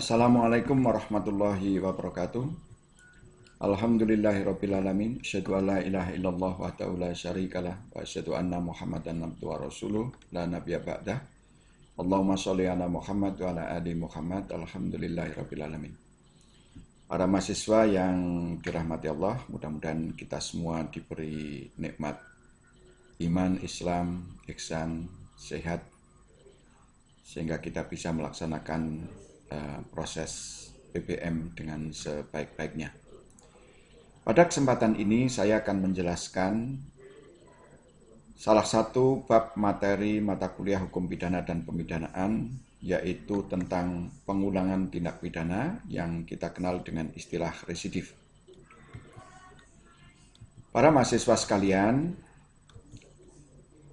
Assalamualaikum warahmatullahi wabarakatuh. Alhamdulillahirrabbilalamin. Asyhadu an la ilaha illallah wahdahu la syarikalah wa asyhadu anna Muhammadan abduhu wa rasuluh la nabiyya ba'dah. Allahumma sholli ala Muhammad wa ala ali Muhammad. Alhamdulillahirrabbilalamin. Para mahasiswa yang dirahmati Allah, mudah-mudahan kita semua diberi nikmat iman, Islam, ihsan, sehat, sehingga kita bisa melaksanakan proses PBM dengan sebaik-baiknya. Pada kesempatan ini saya akan menjelaskan salah satu bab materi mata kuliah hukum pidana dan pemidanaan, yaitu tentang pengulangan tindak pidana yang kita kenal dengan istilah residif. Para mahasiswa sekalian,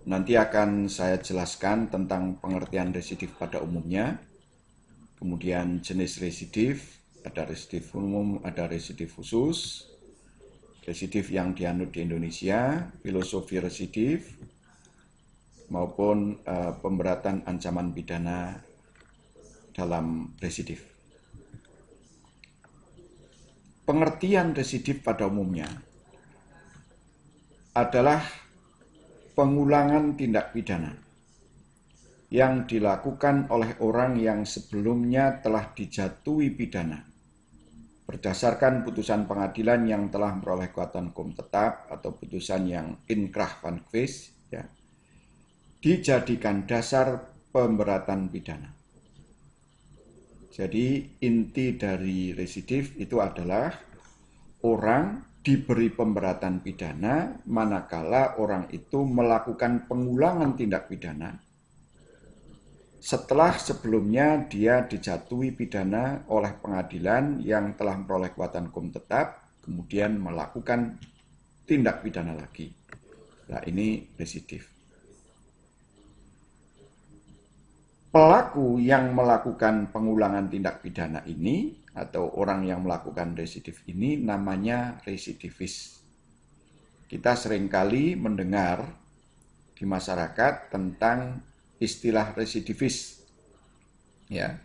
nanti akan saya jelaskan tentang pengertian residif pada umumnya, kemudian jenis residif, ada residif umum, ada residif khusus, residif yang dianut di Indonesia, filosofi residif, maupun pemberatan ancaman pidana dalam residif. Pengertian residif pada umumnya adalah pengulangan tindak pidana yang dilakukan oleh orang yang sebelumnya telah dijatuhi pidana berdasarkan putusan pengadilan yang telah memperoleh kekuatan hukum tetap atau putusan yang inkrah van quis, ya, dijadikan dasar pemberatan pidana. Jadi inti dari residif itu adalah orang diberi pemberatan pidana manakala orang itu melakukan pengulangan tindak pidana setelah sebelumnya dia dijatuhi pidana oleh pengadilan yang telah memperoleh kekuatan hukum tetap, kemudian melakukan tindak pidana lagi. Nah, ini residif. Pelaku yang melakukan pengulangan tindak pidana ini atau orang yang melakukan residif ini namanya residivis. Kita seringkali mendengar di masyarakat tentang istilah residivis, ya.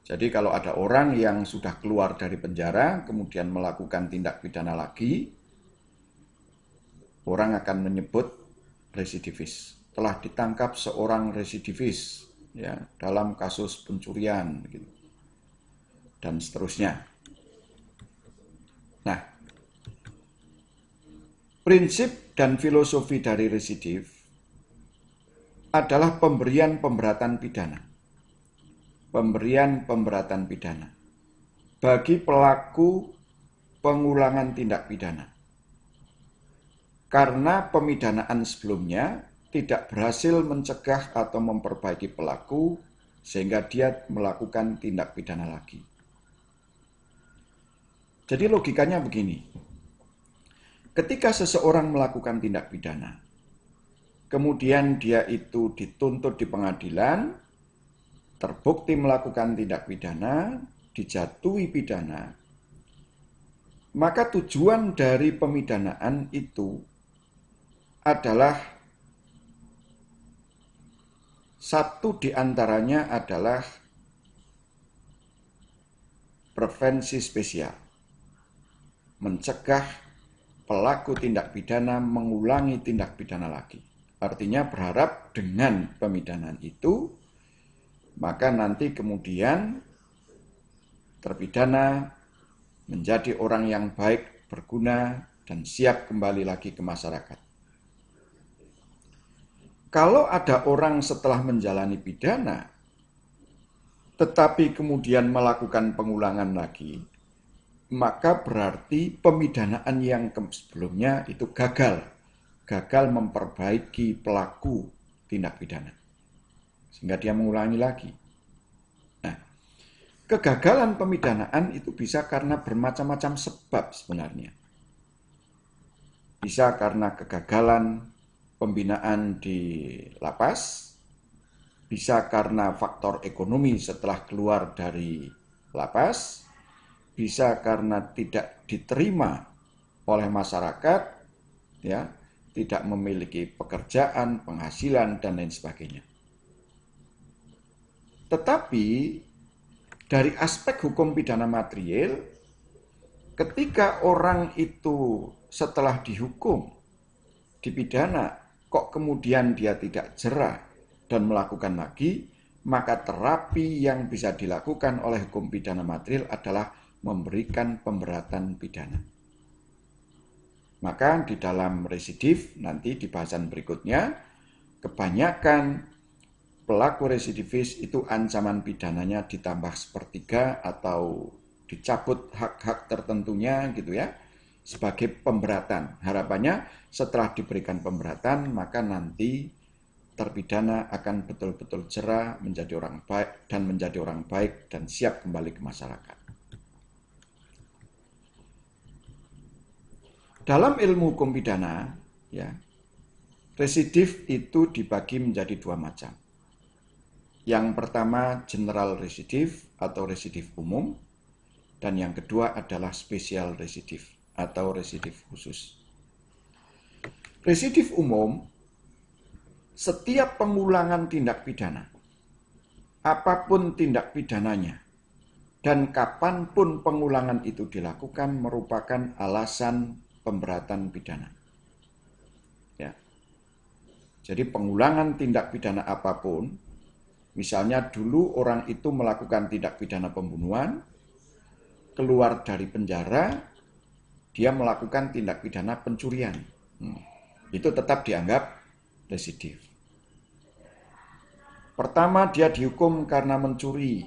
Jadi kalau ada orang yang sudah keluar dari penjara kemudian melakukan tindak pidana lagi, orang akan menyebut residivis. Telah ditangkap seorang residivis, ya, dalam kasus pencurian, gitu, dan seterusnya. Nah, prinsip dan filosofi dari residif adalah pemberian pemberatan pidana. Pemberian pemberatan pidana bagi pelaku pengulangan tindak pidana. Karena pemidanaan sebelumnya tidak berhasil mencegah atau memperbaiki pelaku sehingga dia melakukan tindak pidana lagi. Jadi logikanya begini. Ketika seseorang melakukan tindak pidana, kemudian dia itu dituntut di pengadilan, terbukti melakukan tindak pidana, dijatuhi pidana, maka tujuan dari pemidanaan itu adalah satu di antaranya adalah prevensi spesial, mencegah pelaku tindak pidana mengulangi tindak pidana lagi. Artinya berharap dengan pemidanaan itu, maka nanti kemudian terpidana menjadi orang yang baik, berguna, dan siap kembali lagi ke masyarakat. Kalau ada orang setelah menjalani pidana, tetapi kemudian melakukan pengulangan lagi, maka berarti pemidanaan yang sebelumnya itu gagal memperbaiki pelaku tindak pidana, sehingga dia mengulangi lagi. Nah, kegagalan pemidanaan itu bisa karena bermacam-macam sebab sebenarnya. Bisa karena kegagalan pembinaan di lapas, bisa karena faktor ekonomi setelah keluar dari lapas, bisa karena tidak diterima oleh masyarakat, ya, tidak memiliki pekerjaan, penghasilan, dan lain sebagainya. Tetapi Dari aspek hukum pidana material, ketika orang itu setelah dihukum, dipidana, kok kemudian dia tidak jera dan melakukan lagi, maka terapi yang bisa dilakukan oleh hukum pidana material adalah memberikan pemberatan pidana. Maka di dalam residif, nanti di bahasan berikutnya, kebanyakan pelaku residivis itu ancaman pidananya ditambah sepertiga atau dicabut hak-hak tertentunya gitu ya, sebagai pemberatan. Harapannya setelah diberikan pemberatan, maka nanti terpidana akan betul-betul jera, menjadi orang baik dan siap kembali ke masyarakat. Dalam ilmu hukum pidana, ya, residif itu dibagi menjadi dua macam. Yang pertama general residif atau residif umum, dan yang kedua adalah spesial residif atau residif khusus. Residif umum, setiap pengulangan tindak pidana, apapun tindak pidananya, dan kapanpun pengulangan itu dilakukan merupakan alasan pemberatan pidana. Ya. Jadi pengulangan tindak pidana apapun, misalnya dulu orang itu melakukan tindak pidana pembunuhan, keluar dari penjara, dia melakukan tindak pidana pencurian. Itu tetap dianggap residif. Pertama dia dihukum karena mencuri,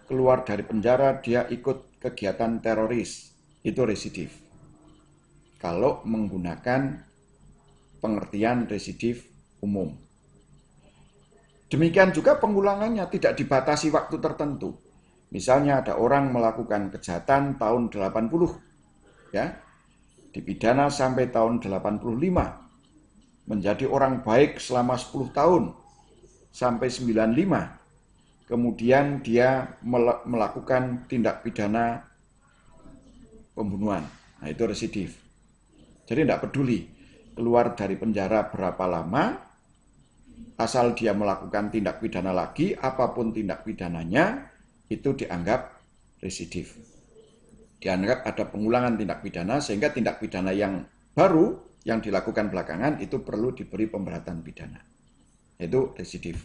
keluar dari penjara dia ikut kegiatan teroris, itu residif. Kalau menggunakan pengertian residif umum. Demikian juga pengulangannya tidak dibatasi waktu tertentu. Misalnya ada orang melakukan kejahatan tahun 80, ya, dipidana sampai tahun 85, menjadi orang baik selama 10 tahun, sampai 95, kemudian dia melakukan tindak pidana pembunuhan. Nah itu residif. Jadi tidak peduli keluar dari penjara berapa lama, asal dia melakukan tindak pidana lagi, apapun tindak pidananya, itu dianggap residif. Dianggap ada pengulangan tindak pidana, sehingga tindak pidana yang baru, yang dilakukan belakangan, itu perlu diberi pemberatan pidana. Itu residif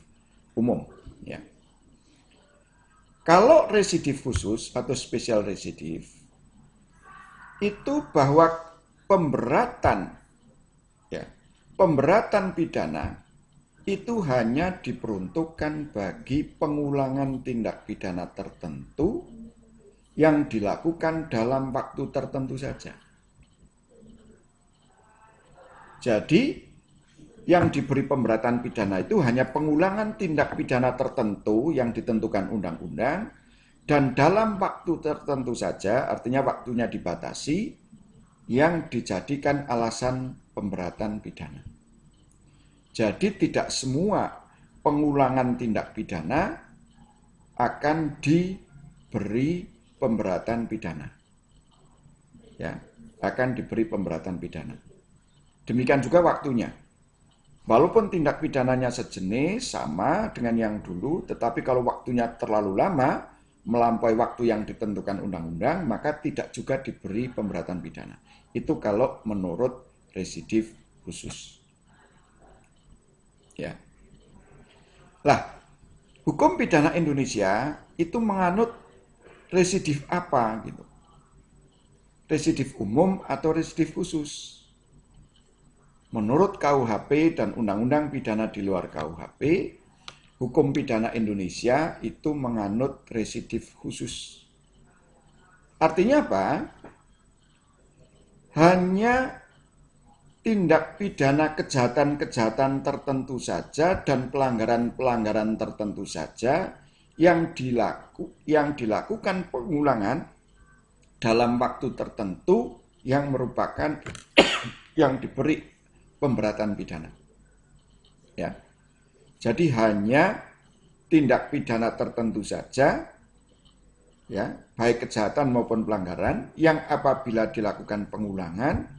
umum. Ya. Kalau residif khusus atau spesial residif, itu bahwa pemberatan pidana itu hanya diperuntukkan bagi pengulangan tindak pidana tertentu yang dilakukan dalam waktu tertentu saja. Jadi yang diberi pemberatan pidana itu hanya pengulangan tindak pidana tertentu yang ditentukan undang-undang dan dalam waktu tertentu saja, artinya waktunya dibatasi, yang dijadikan alasan pemberatan pidana. Jadi tidak semua pengulangan tindak pidana akan diberi pemberatan pidana. Ya, akan diberi pemberatan pidana. Demikian juga waktunya. Walaupun tindak pidananya sejenis, sama dengan yang dulu, tetapi kalau waktunya terlalu lama, melampaui waktu yang ditentukan undang-undang, maka tidak juga diberi pemberatan pidana. Itu kalau menurut residif khusus. Ya. Lah, hukum pidana Indonesia itu menganut residif apa gitu? Residif umum atau residif khusus? Menurut KUHP dan Undang-Undang Pidana di luar KUHP, hukum pidana Indonesia itu menganut residif khusus. Artinya apa? Hanya tindak pidana kejahatan-kejahatan tertentu saja dan pelanggaran-pelanggaran tertentu saja yang dilakukan pengulangan dalam waktu tertentu yang merupakan yang diberi pemberatan pidana. Ya. Jadi hanya tindak pidana tertentu saja, ya, baik kejahatan maupun pelanggaran, yang apabila dilakukan pengulangan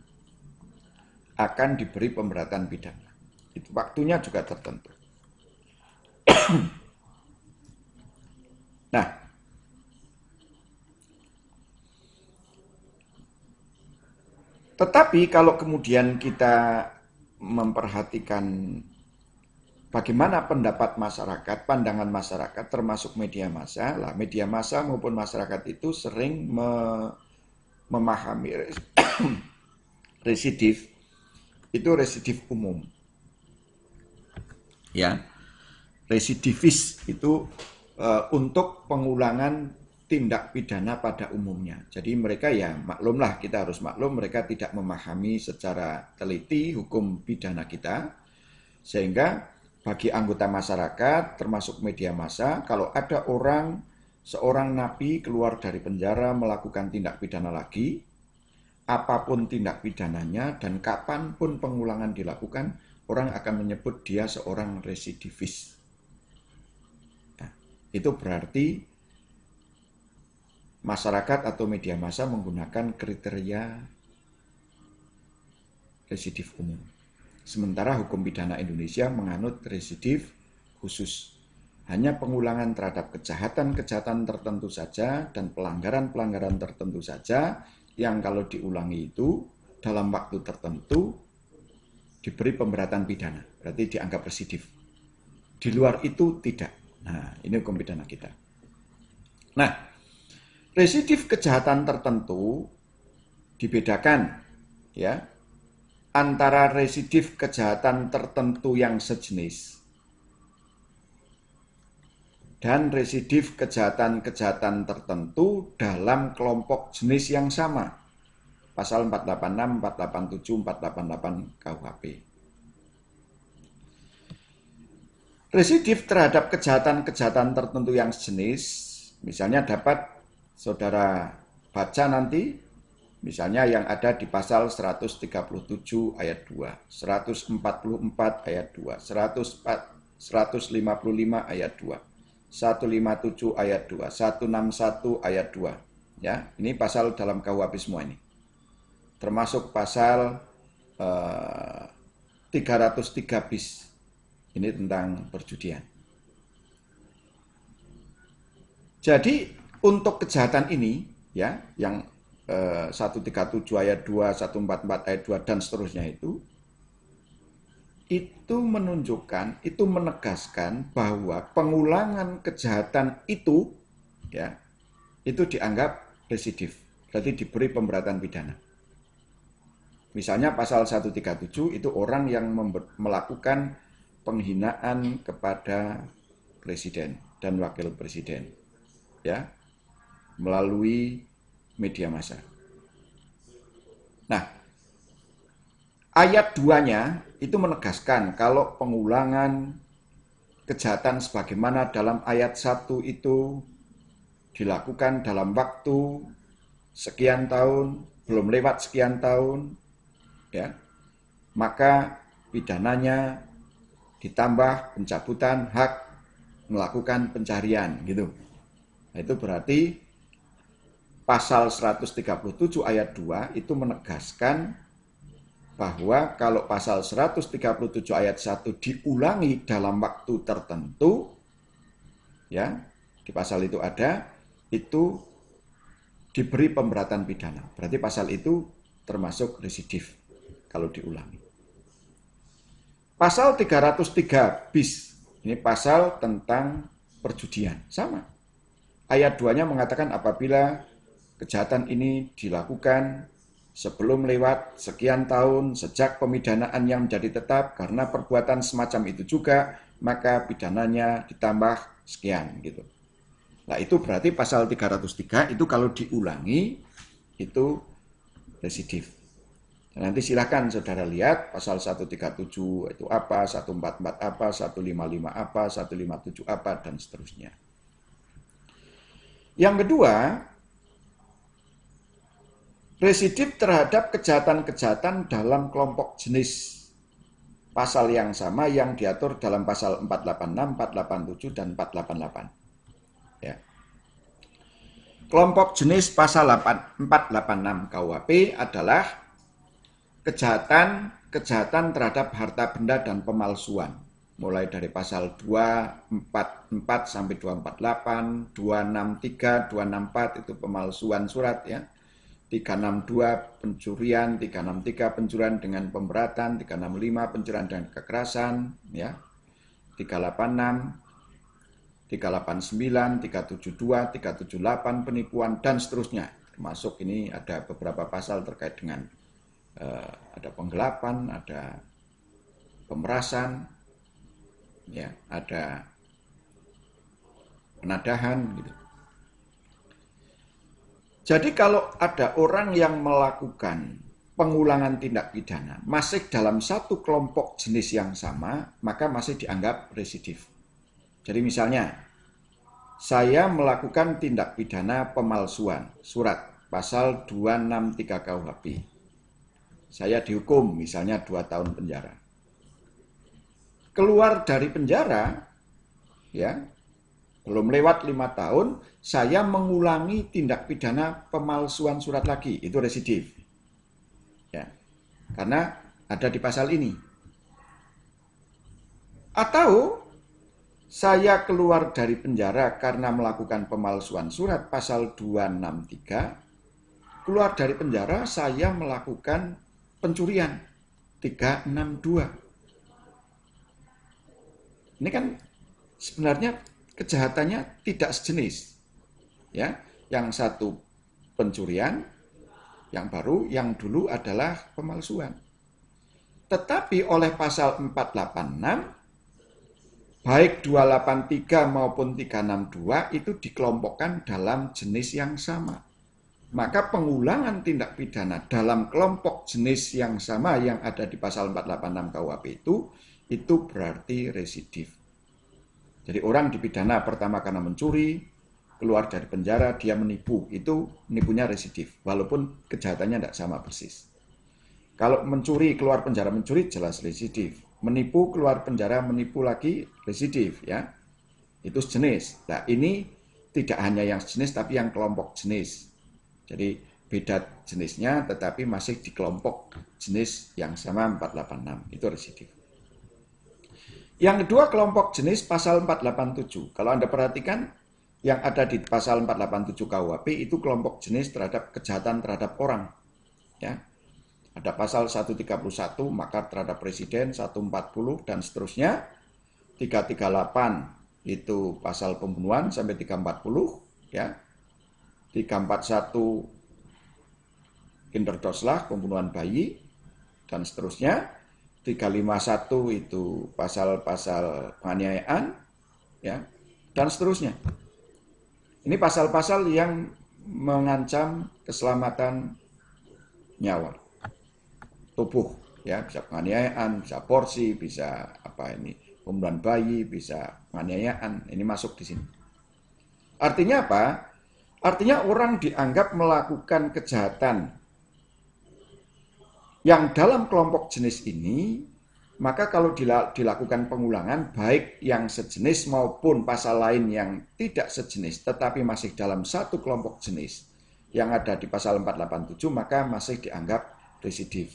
akan diberi pemberatan pidana. Itu waktunya juga tertentu. Nah, Tetapi kalau kemudian kita memperhatikan bagaimana pendapat masyarakat, pandangan masyarakat termasuk media massa, lah media massa maupun masyarakat itu sering memahami residif itu residif umum. Ya. Residivis itu untuk pengulangan tindak pidana pada umumnya. Jadi mereka ya maklumlah, kita harus maklum mereka tidak memahami secara teliti hukum pidana kita, sehingga bagi anggota masyarakat termasuk media massa, kalau ada seorang napi keluar dari penjara melakukan tindak pidana lagi, apapun tindak pidananya dan kapanpun pengulangan dilakukan, orang akan menyebut dia seorang residivis. Nah, itu berarti masyarakat atau media massa menggunakan kriteria residif umum. Sementara hukum pidana Indonesia menganut residif khusus. Hanya pengulangan terhadap kejahatan-kejahatan tertentu saja dan pelanggaran-pelanggaran tertentu saja yang kalau diulangi itu dalam waktu tertentu diberi pemberatan pidana. Berarti dianggap residif. Di luar itu tidak. Nah, ini hukum pidana kita. Nah, residif kejahatan tertentu dibedakan ya antara residif kejahatan tertentu yang sejenis dan residif kejahatan-kejahatan tertentu dalam kelompok jenis yang sama. Pasal 486, 487, 488 KUHP. Residif terhadap kejahatan-kejahatan tertentu yang sejenis, misalnya dapat saudara baca nanti, misalnya yang ada di pasal 137 ayat 2, 144 ayat 2, 155 ayat 2, 157 ayat 2, 161 ayat 2. Ya, ini pasal dalam KUHP semua ini. Termasuk pasal 303 bis. Ini tentang perjudian. Jadi untuk kejahatan ini, ya, yang 137 ayat 2, 144 ayat 2 dan seterusnya itu menunjukkan, itu menegaskan bahwa pengulangan kejahatan itu, ya, itu dianggap residif, berarti diberi pemberatan pidana. Misalnya pasal 137 itu orang yang melakukan penghinaan kepada presiden dan wakil presiden, ya, melalui media massa. Nah, ayat 2-nya itu menegaskan kalau pengulangan kejahatan sebagaimana dalam ayat 1 itu dilakukan dalam waktu sekian tahun, belum lewat sekian tahun, ya, maka pidananya ditambah pencabutan hak melakukan pencarian, gitu. Nah, itu berarti pasal 137 ayat 2 itu menegaskan bahwa kalau pasal 137 ayat 1 diulangi dalam waktu tertentu, ya, di pasal itu ada, itu diberi pemberatan pidana. Berarti pasal itu termasuk residif kalau diulangi. Pasal 303 bis, ini pasal tentang perjudian, sama. Ayat 2-nya mengatakan apabila kejahatan ini dilakukan sebelum lewat sekian tahun sejak pemidanaan yang menjadi tetap karena perbuatan semacam itu juga, maka pidananya ditambah sekian, gitu. Nah, itu berarti pasal 303 itu kalau diulangi itu residif. Nanti silakan saudara lihat pasal 137 itu apa, 144 apa, 155 apa, 157 apa, dan seterusnya. Yang kedua, residif terhadap kejahatan-kejahatan dalam kelompok jenis pasal yang sama yang diatur dalam pasal 486, 487, dan 488. Ya. Kelompok jenis pasal 486 KUHP adalah kejahatan terhadap harta benda dan pemalsuan. Mulai dari pasal 244 sampai 248, 263, 264 itu pemalsuan surat, ya. 362 pencurian, 363 pencurian dengan pemberatan, 365 pencurian dengan kekerasan, ya. 386, 389, 372, 378 penipuan dan seterusnya. Termasuk ini ada beberapa pasal terkait dengan ada penggelapan, ada pemerasan, ya, ada penadahan gitu. Jadi kalau ada orang yang melakukan pengulangan tindak pidana masih dalam satu kelompok jenis yang sama, maka masih dianggap residif. Jadi misalnya, saya melakukan tindak pidana pemalsuan surat pasal 263 KUHP. Saya dihukum misalnya 2 tahun penjara. Keluar dari penjara, ya, belum lewat 5 tahun, saya mengulangi tindak pidana pemalsuan surat lagi, itu residif. Ya, karena ada di pasal ini. Atau saya keluar dari penjara karena melakukan pemalsuan surat pasal 263, keluar dari penjara saya melakukan pencurian 362. Ini kan sebenarnya kejahatannya tidak sejenis. Ya, yang satu pencurian, yang baru, yang dulu adalah pemalsuan. Tetapi oleh pasal 486, baik 283 maupun 362 itu dikelompokkan dalam jenis yang sama. Maka pengulangan tindak pidana dalam kelompok jenis yang sama yang ada di pasal 486 KUHP itu berarti residif. Jadi orang dipidana pertama karena mencuri, keluar dari penjara, dia menipu, itu menipunya residif, walaupun kejahatannya tidak sama persis. Kalau mencuri, keluar penjara mencuri, jelas residif. Menipu, keluar penjara menipu lagi, residif, ya. Itu sejenis. Nah, ini tidak hanya yang sejenis, tapi yang kelompok jenis. Jadi beda jenisnya, tetapi masih di kelompok jenis yang sama 486. Itu residif. Yang kedua, kelompok jenis pasal 487. Kalau Anda perhatikan, yang ada di pasal 487 KUHP itu kelompok jenis terhadap kejahatan terhadap orang. Ya. Ada pasal 131 makar terhadap presiden, 140 dan seterusnya. 338 itu pasal pembunuhan sampai 340, ya. 341 Kinderdorschlag, pembunuhan bayi dan seterusnya. 351 itu pasal-pasal penganiayaan, ya, dan seterusnya. Ini pasal-pasal yang mengancam keselamatan nyawa, tubuh, ya, bisa penganiayaan, bisa aborsi, bisa pembunuhan bayi, bisa penganiayaan. Ini masuk di sini. Artinya apa? Artinya orang dianggap melakukan kejahatan yang dalam kelompok jenis ini, maka kalau dilakukan pengulangan, baik yang sejenis maupun pasal lain yang tidak sejenis, tetapi masih dalam satu kelompok jenis yang ada di pasal 487, maka masih dianggap residif.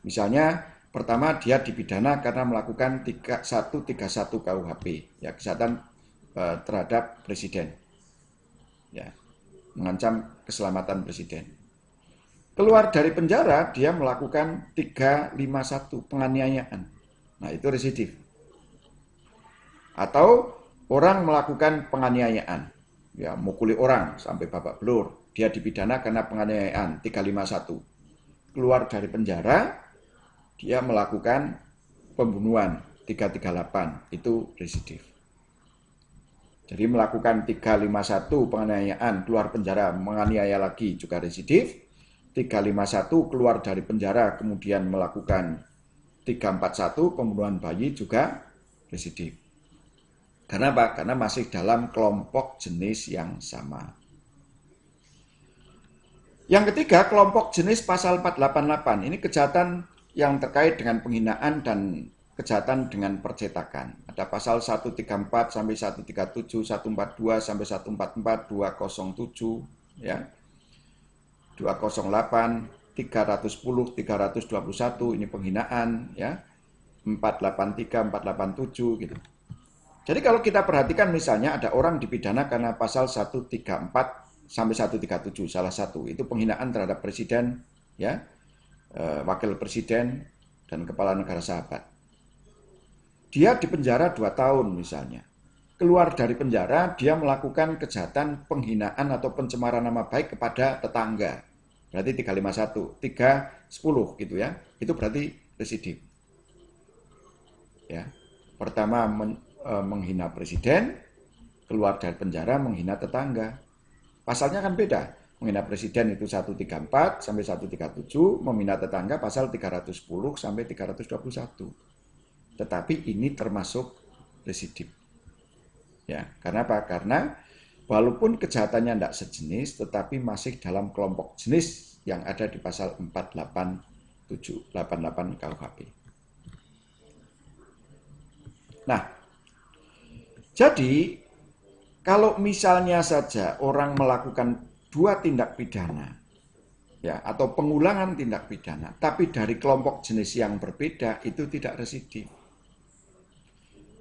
Misalnya, pertama dia dipidana karena melakukan 131 KUHP, ya, kejahatan terhadap presiden, ya, mengancam keselamatan presiden. Keluar dari penjara, dia melakukan 351 penganiayaan. Nah, itu residif. Atau orang melakukan penganiayaan, ya, mukuli orang sampai babak belur, dia dipidana karena penganiayaan 351. Keluar dari penjara, dia melakukan pembunuhan 338, itu residif. Jadi melakukan 351 penganiayaan, keluar penjara menganiaya lagi juga residif. 351 keluar dari penjara kemudian melakukan 341 pembunuhan bayi juga residif. Karena apa? Karena masih dalam kelompok jenis yang sama. Yang ketiga, kelompok jenis pasal 488. Ini kejahatan yang terkait dengan penghinaan dan kejahatan dengan percetakan. Ada pasal 134 sampai 137, 142 sampai 144, 207, ya. 208, 310, 321 ini penghinaan, ya. 483, 487 gitu. Jadi kalau kita perhatikan misalnya ada orang dipidana karena pasal 134 sampai 137 salah satu itu penghinaan terhadap presiden, ya, wakil presiden dan kepala negara sahabat. Dia dipenjara 2 tahun misalnya. Keluar dari penjara, dia melakukan kejahatan penghinaan atau pencemaran nama baik kepada tetangga. Berarti 351, 310 gitu ya. Itu berarti residif. Ya. Pertama menghina presiden, keluar dari penjara menghina tetangga. Pasalnya kan beda. Menghina presiden itu 134 sampai 137, menghina tetangga pasal 310 sampai 321. Tetapi ini termasuk residif. Ya, karena apa? Karena walaupun kejahatannya tidak sejenis, tetapi masih dalam kelompok jenis yang ada di pasal 487, 88 KUHP. Nah, jadi kalau misalnya saja orang melakukan 2 tindak pidana, ya, atau pengulangan tindak pidana, tapi dari kelompok jenis yang berbeda, itu tidak residif.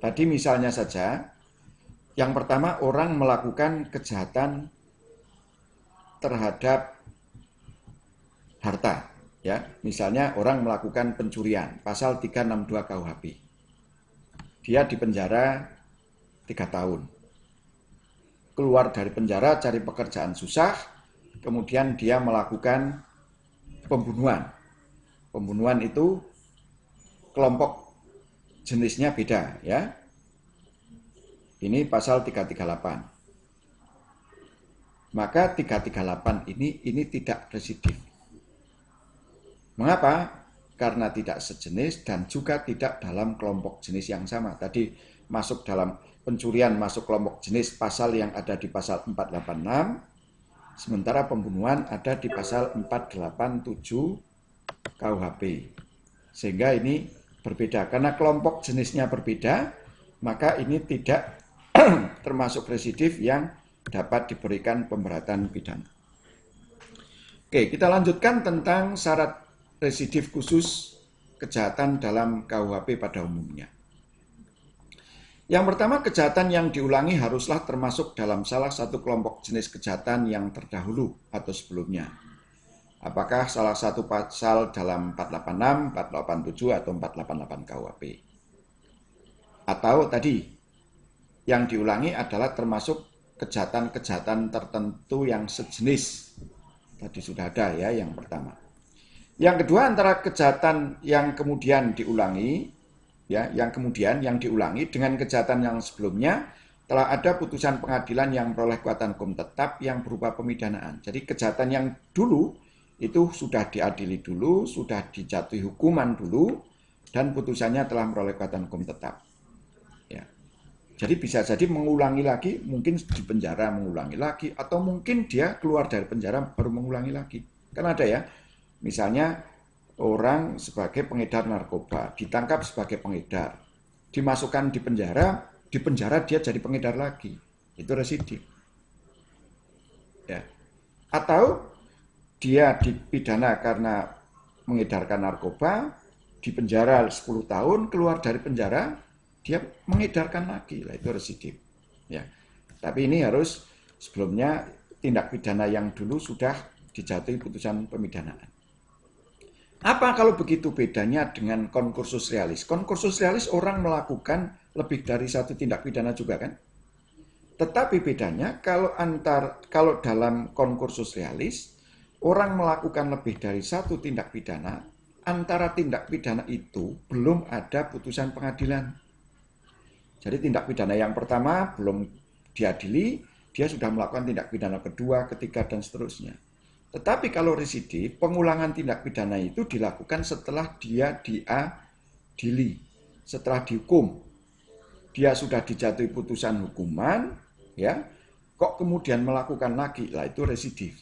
Tadi misalnya saja, yang pertama orang melakukan kejahatan terhadap harta, ya. Misalnya orang melakukan pencurian, pasal 362 KUHP. Dia dipenjara 3 tahun. Keluar dari penjara cari pekerjaan susah, kemudian dia melakukan pembunuhan. Pembunuhan itu kelompok jenisnya beda, ya. Ini pasal 338. Maka 338 ini tidak residif. Mengapa? Karena tidak sejenis dan juga tidak dalam kelompok jenis yang sama. Tadi masuk dalam pencurian masuk kelompok jenis pasal yang ada di pasal 486, sementara pembunuhan ada di pasal 487 KUHP. Sehingga ini berbeda. Karena kelompok jenisnya berbeda, maka ini tidak termasuk residif yang dapat diberikan pemberatan pidana. Oke, kita lanjutkan tentang syarat residif khusus kejahatan dalam KUHP pada umumnya. Yang pertama, kejahatan yang diulangi haruslah termasuk dalam salah satu kelompok jenis kejahatan yang terdahulu atau sebelumnya. Apakah salah satu pasal dalam 486, 487, atau 488 KUHP. Atau tadi, yang diulangi adalah termasuk kejahatan-kejahatan tertentu yang sejenis. Tadi sudah ada ya yang pertama. Yang kedua, antara kejahatan yang kemudian diulangi, ya, yang diulangi dengan kejahatan yang sebelumnya telah ada putusan pengadilan yang memperoleh kekuatan hukum tetap yang berupa pemidanaan. Jadi kejahatan yang dulu itu sudah diadili dulu, sudah dijatuhi hukuman dulu, dan putusannya telah memperoleh kekuatan hukum tetap. Ya. Jadi bisa jadi mengulangi lagi, mungkin di penjara mengulangi lagi, atau mungkin dia keluar dari penjara baru mengulangi lagi. Kan ada ya, misalnya orang sebagai pengedar narkoba, ditangkap sebagai pengedar, dimasukkan di penjara dia jadi pengedar lagi. Itu residif. Ya. Atau dia dipidana karena mengedarkan narkoba, di penjara 10 tahun, keluar dari penjara, dia mengedarkan lagi. Lah, itu residif. Ya. Tapi ini harus sebelumnya tindak pidana yang dulu sudah dijatuhi putusan pemidanaan. Apa kalau begitu bedanya dengan konkursus realis? Konkursus realis orang melakukan lebih dari satu tindak pidana juga kan? Tetapi bedanya kalau dalam konkursus realis orang melakukan lebih dari satu tindak pidana, antara tindak pidana itu belum ada putusan pengadilan. Jadi tindak pidana yang pertama belum diadili, dia sudah melakukan tindak pidana kedua, ketiga, dan seterusnya. Tetapi kalau residif, pengulangan tindak pidana itu dilakukan setelah dia diadili, setelah dihukum. Dia sudah dijatuhi putusan hukuman, ya, kok kemudian melakukan lagi, lah itu residif.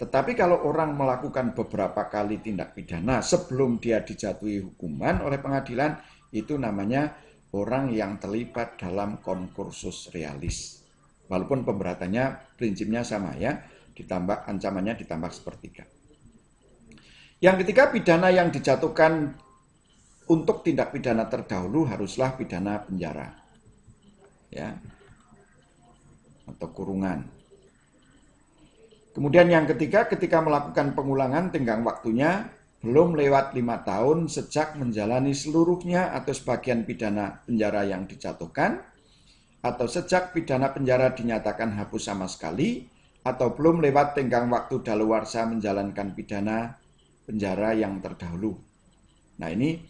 Tetapi kalau orang melakukan beberapa kali tindak pidana sebelum dia dijatuhi hukuman oleh pengadilan, itu namanya orang yang terlibat dalam konkursus realis. Walaupun pemberatannya prinsipnya sama ya, ditambah ancamannya ditambah sepertiga. Yang ketiga, pidana yang dijatuhkan untuk tindak pidana terdahulu haruslah pidana penjara. Ya. Atau kurungan. Kemudian yang ketiga, ketika melakukan pengulangan tenggang waktunya belum lewat 5 tahun sejak menjalani seluruhnya atau sebagian pidana penjara yang dijatuhkan, atau sejak pidana penjara dinyatakan hapus sama sekali, atau belum lewat tenggang waktu daluarsa menjalankan pidana penjara yang terdahulu. Nah ini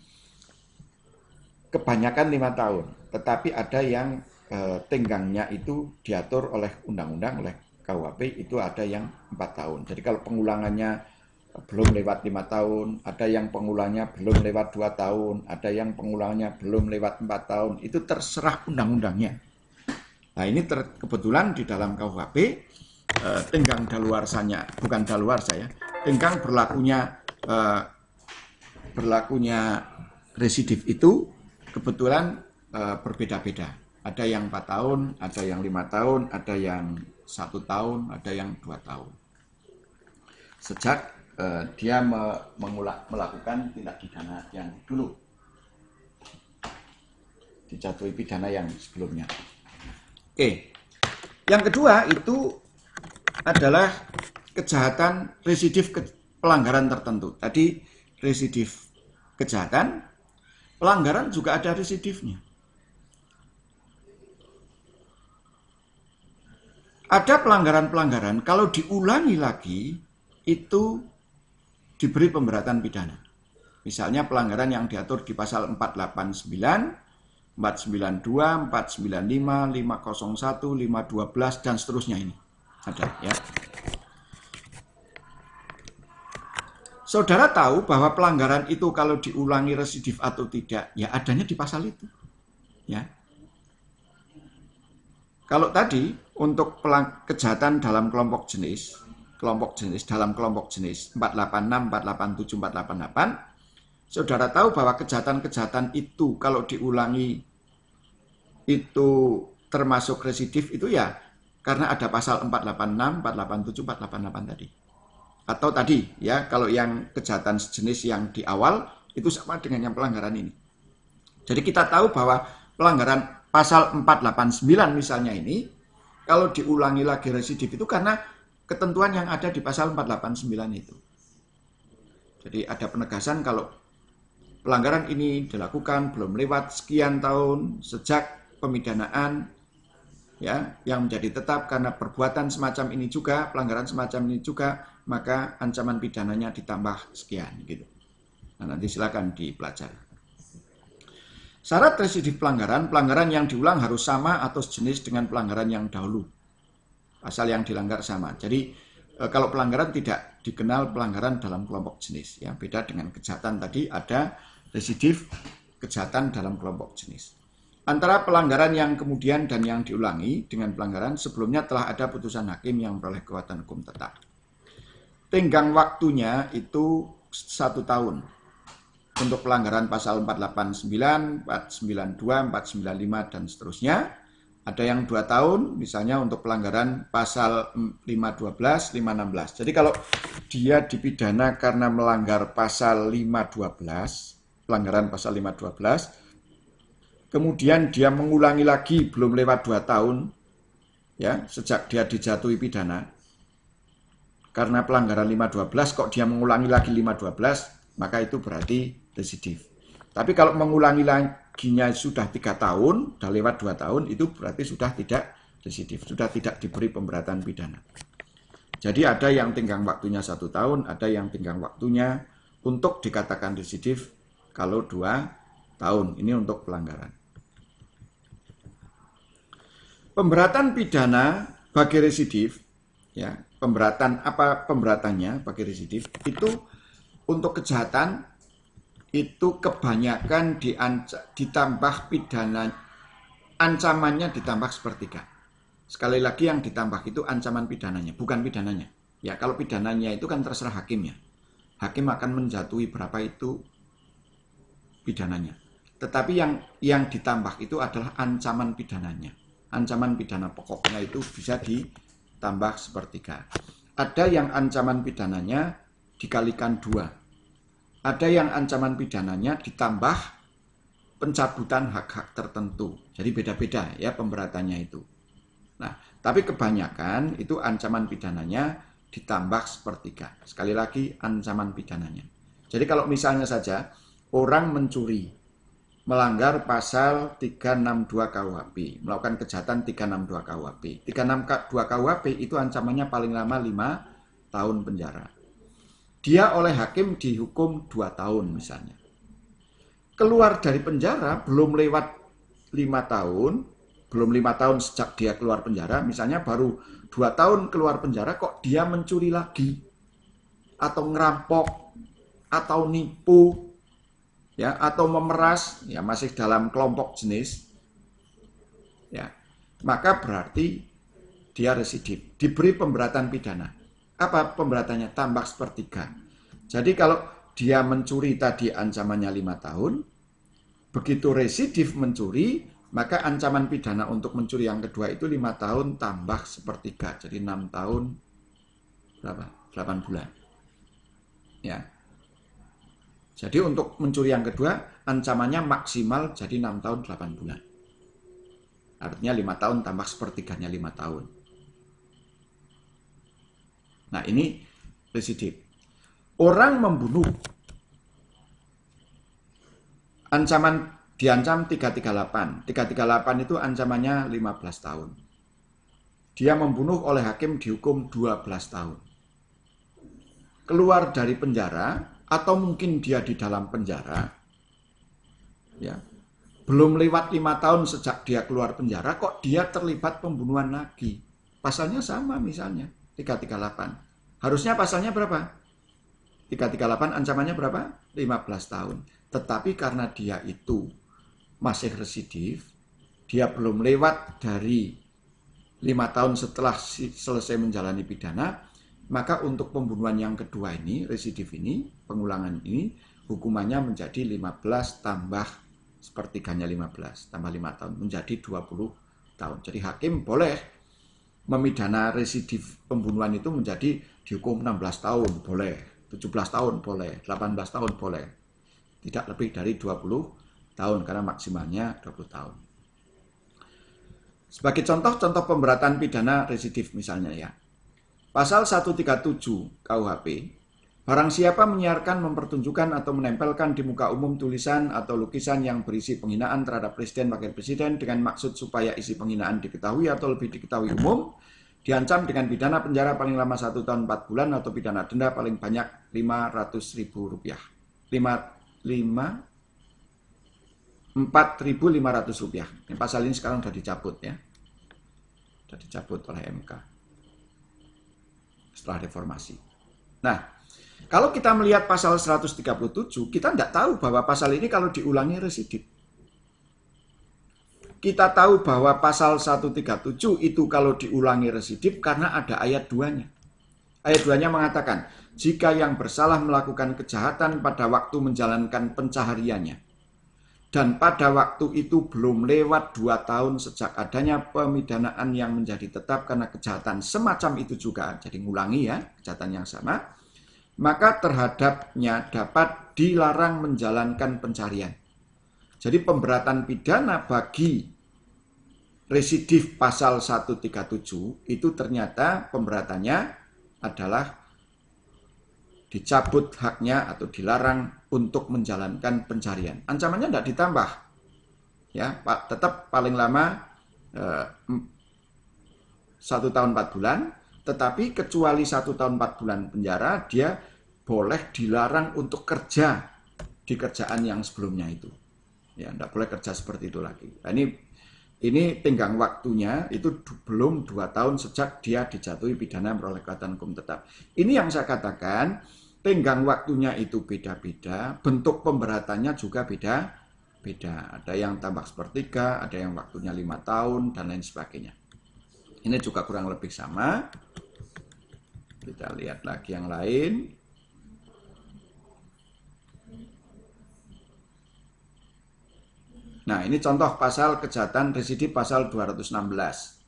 kebanyakan 5 tahun, tetapi ada yang tenggangnya itu diatur oleh undang-undang, oleh KUHP itu ada yang 4 tahun. Jadi kalau pengulangannya belum lewat 5 tahun, ada yang pengulangannya belum lewat 2 tahun, ada yang pengulangannya belum lewat 4 tahun, itu terserah undang-undangnya. Nah ini kebetulan di dalam KUHP tenggang daluarsanya, bukan daluarsa ya, tenggang berlakunya residif itu kebetulan berbeda-beda. Ada yang 4 tahun, ada yang 5 tahun, ada yang 1 tahun, ada yang 2 tahun. Sejak dia melakukan tindak pidana yang dulu, dijatuhi pidana yang sebelumnya. Oke, yang kedua itu adalah kejahatan residif pelanggaran tertentu. Tadi residif kejahatan, pelanggaran juga ada residifnya. Ada pelanggaran-pelanggaran kalau diulangi lagi itu diberi pemberatan pidana. Misalnya pelanggaran yang diatur di pasal 489, 492, 495, 501, 512 dan seterusnya ini. Ada ya. Saudara tahu bahwa pelanggaran itu kalau diulangi residif atau tidak, ya adanya di pasal itu. Ya. Kalau tadi untuk kejahatan dalam kelompok jenis dalam kelompok jenis 486, 487, 488, saudara tahu bahwa kejahatan-kejahatan itu kalau diulangi itu termasuk residif itu ya karena ada pasal 486, 487, 488 tadi. Atau tadi ya kalau yang kejahatan sejenis yang di awal itu sama dengan yang pelanggaran ini. Jadi kita tahu bahwa pelanggaran pasal 489 misalnya ini, kalau diulangi lagi residif itu karena ketentuan yang ada di pasal 489 itu. Jadi ada penegasan kalau pelanggaran ini dilakukan belum lewat sekian tahun sejak pemidanaan ya yang menjadi tetap karena perbuatan semacam ini juga, pelanggaran semacam ini juga, maka ancaman pidananya ditambah sekian gitu. Nah, nanti silakan dipelajari. Syarat residif pelanggaran yang diulang harus sama atau sejenis dengan pelanggaran yang dahulu. Pasal yang dilanggar sama. Jadi kalau pelanggaran tidak dikenal pelanggaran dalam kelompok jenis. Ya, beda dengan kejahatan tadi ada residif kejahatan dalam kelompok jenis. Antara pelanggaran yang kemudian dan yang diulangi dengan pelanggaran sebelumnya telah ada putusan hakim yang memperoleh kekuatan hukum tetap. Tenggang waktunya itu 1 tahun. Untuk pelanggaran pasal 489, 492, 495, dan seterusnya. Ada yang 2 tahun, misalnya untuk pelanggaran pasal 512, 516. Jadi kalau dia dipidana karena melanggar pasal 512, pelanggaran pasal 512, kemudian dia mengulangi lagi belum lewat 2 tahun, ya sejak dia dijatuhi pidana, karena pelanggaran 512 kok dia mengulangi lagi 512, maka itu berarti residif. Tapi kalau mengulangi laginya sudah 3 tahun, sudah lewat 2 tahun, itu berarti sudah tidak residif, sudah tidak diberi pemberatan pidana. Jadi ada yang tenggang waktunya 1 tahun, ada yang tenggang waktunya untuk dikatakan residif kalau 2 tahun. Ini untuk pelanggaran. Pemberatan pidana bagi residif, ya pemberatan apa pemberatannya bagi residif itu untuk kejahatan itu kebanyakan ditambah pidana, ancamannya ditambah sepertiga. Sekali lagi yang ditambah itu ancaman pidananya, bukan pidananya. Ya kalau pidananya itu kan terserah hakimnya. Hakim akan menjatuhi berapa itu pidananya. Tetapi yang ditambah itu adalah ancaman pidananya. Ancaman pidana pokoknya itu bisa ditambah sepertiga. Ada yang ancaman pidananya dikalikan 2. Ada yang ancaman pidananya ditambah pencabutan hak-hak tertentu. Jadi beda-beda ya pemberatannya itu. Nah, tapi kebanyakan itu ancaman pidananya ditambah sepertiga. Sekali lagi ancaman pidananya. Jadi kalau misalnya saja orang mencuri, melanggar pasal 362 KUHP, melakukan kejahatan 362 KUHP. 362 KUHP itu ancamannya paling lama 5 tahun penjara. Dia oleh hakim dihukum 2 tahun misalnya. Keluar dari penjara belum lewat 5 tahun, belum 5 tahun sejak dia keluar penjara, misalnya baru 2 tahun keluar penjara kok dia mencuri lagi, atau ngerampok, atau nipu, ya, atau memeras, ya masih dalam kelompok jenis, ya, maka berarti dia residif, diberi pemberatan pidana. Apa pemberatannya? Tambah sepertiga. Jadi kalau dia mencuri tadi ancamannya 5 tahun, begitu residif mencuri, maka ancaman pidana untuk mencuri yang kedua itu 5 tahun tambah sepertiga, jadi 6 tahun berapa? 8 bulan. Ya. Jadi untuk mencuri yang kedua, ancamannya maksimal jadi 6 tahun 8 bulan. Artinya 5 tahun tambah sepertiganya 5 tahun. Nah ini residif. Orang membunuh, ancaman diancam 338. 338 itu ancamannya 15 tahun. Dia membunuh oleh hakim dihukum 12 tahun. Keluar dari penjara, atau mungkin dia di dalam penjara, ya, belum lewat 5 tahun sejak dia keluar penjara, kok dia terlibat pembunuhan lagi. Pasalnya sama misalnya, 338. Harusnya pasalnya berapa? 338 ancamannya berapa? 15 tahun. Tetapi karena dia itu masih residif, dia belum lewat dari 5 tahun setelah selesai menjalani pidana, maka untuk pembunuhan yang kedua ini, residif ini, pengulangan ini, hukumannya menjadi 15 tambah sepertiganya 15, tambah 5 tahun, menjadi 20 tahun. Jadi hakim boleh memidana residif pembunuhan itu menjadi dihukum 16 tahun, boleh, 17 tahun boleh, 18 tahun boleh. Tidak lebih dari 20 tahun, karena maksimalnya 20 tahun. Sebagai contoh pemberatan pidana residif misalnya ya. Pasal 137 KUHP, barang siapa menyiarkan, mempertunjukkan atau menempelkan di muka umum tulisan atau lukisan yang berisi penghinaan terhadap presiden, wakil presiden dengan maksud supaya isi penghinaan diketahui atau lebih diketahui umum, diancam dengan pidana penjara paling lama 1 tahun 4 bulan atau pidana denda paling banyak Rp500.000. 4.500 rupiah. Pasal ini sekarang sudah dicabut ya. Sudah dicabut oleh MK setelah reformasi. Nah, kalau kita melihat pasal 137, kita tidak tahu bahwa pasal ini kalau diulangi residif. Kita tahu bahwa pasal 137 itu kalau diulangi residif karena ada ayat 2-nya. Ayat 2-nya mengatakan, jika yang bersalah melakukan kejahatan pada waktu menjalankan pencahariannya, dan pada waktu itu belum lewat 2 tahun sejak adanya pemidanaan yang menjadi tetap karena kejahatan semacam itu juga, jadi ngulangi ya, kejahatan yang sama, maka terhadapnya dapat dilarang menjalankan pencarian. Jadi pemberatan pidana bagi residif pasal 137 itu ternyata pemberatannya adalah dicabut haknya atau dilarang untuk menjalankan pencarian. Ancamannya tidak ditambah, ya, tetap paling lama 1 tahun 4 bulan, tetapi kecuali 1 tahun 4 bulan penjara, dia boleh dilarang untuk kerja di kerjaan yang sebelumnya itu. Ya, tidak boleh kerja seperti itu lagi. Nah, ini tenggang waktunya itu belum 2 tahun sejak dia dijatuhi pidana memperoleh kekuatan hukum tetap. Ini yang saya katakan, tenggang waktunya itu beda-beda, bentuk pemberatannya juga beda-beda. Ada yang tambah sepertiga, ada yang waktunya 5 tahun, dan lain sebagainya. Ini juga kurang lebih sama. Kita lihat lagi yang lain. Nah, ini contoh pasal kejahatan residif pasal 216.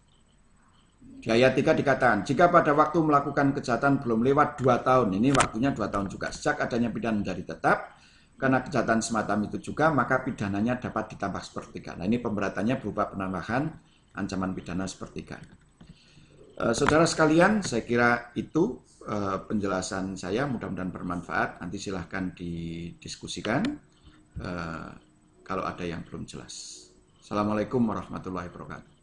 Di ayat 3 dikatakan, jika pada waktu melakukan kejahatan belum lewat 2 tahun, ini waktunya 2 tahun juga, sejak adanya pidana menjadi tetap, karena kejahatan semacam itu juga, maka pidananya dapat ditambah sepertiga. Nah, ini pemberatannya berupa penambahan ancaman pidana sepertiga. Saudara sekalian, saya kira itu penjelasan saya, mudah-mudahan bermanfaat. Nanti silahkan didiskusikan kalau ada yang belum jelas. Assalamualaikum warahmatullahi wabarakatuh.